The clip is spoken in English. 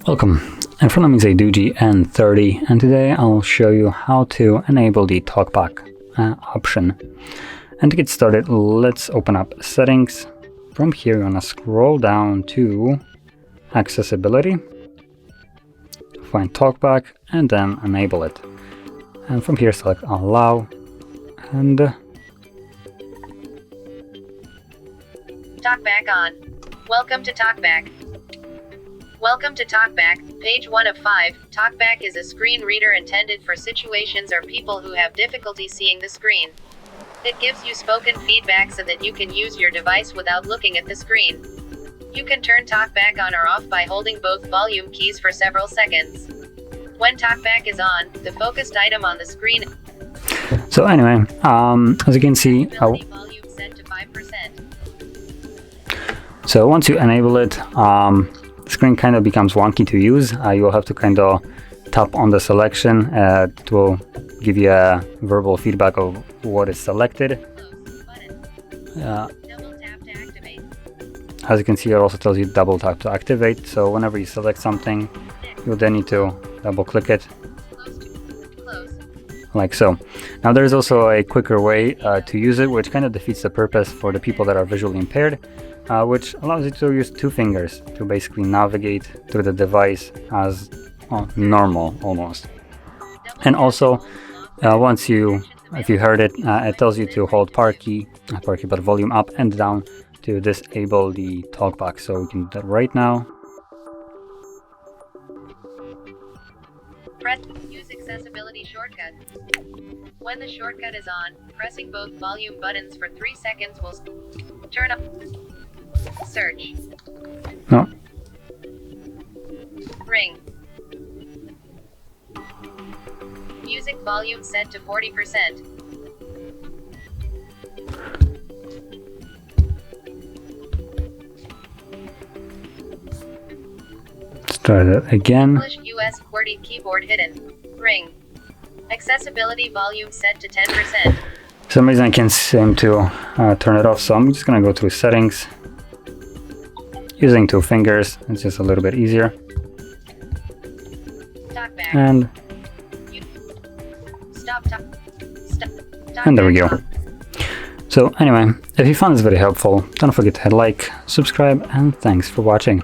Welcome. In front of me is a DOOGEE N30, and today I'll show you how to enable the Talkback option. And to get started, let's open up Settings. From here, you want to scroll down to Accessibility, find Talkback, and then enable it. And from here, select Allow, and Talkback on. Welcome to Talkback. Welcome to Talkback, page 1 of 5. Talkback is a screen reader intended for situations or people who have difficulty seeing the screen. It gives you spoken feedback so that you can use your device without looking at the screen. You can turn Talkback on or off by holding both volume keys for several seconds. When Talkback is on, the focused item on the screen. So anyway, as you can see, Volume set to 5%. so once you enable it, the screen kind of becomes wonky to use. You will have to kind of tap on the selection. It will give you a verbal feedback of what is selected. Double tap to activate. As you can see, it also tells you double tap to activate. So whenever you select something, you'll then need to double click it. Close. Like so. Now there's also a quicker way to use it, which kind of defeats the purpose for the people that are visually impaired, which allows you to use two fingers to basically navigate through the device as normal almost. And also, if you heard it, it tells you to hold power key, but volume up and down to disable the Talkback. So we can do that right now. Use accessibility shortcut. When the shortcut is on, pressing both volume buttons for 3 seconds will turn up. Search. No. Ring. Music volume set to 40%. Let's try that again. English US QWERTY keyboard hidden. Ring. Accessibility volume set to 10%. For some reason I can't seem to turn it off, so I'm just gonna go through settings. Using two fingers, it's just a little bit easier. Talkback. And there we go. So anyway, if you found this video helpful, don't forget to hit like, subscribe, and thanks for watching.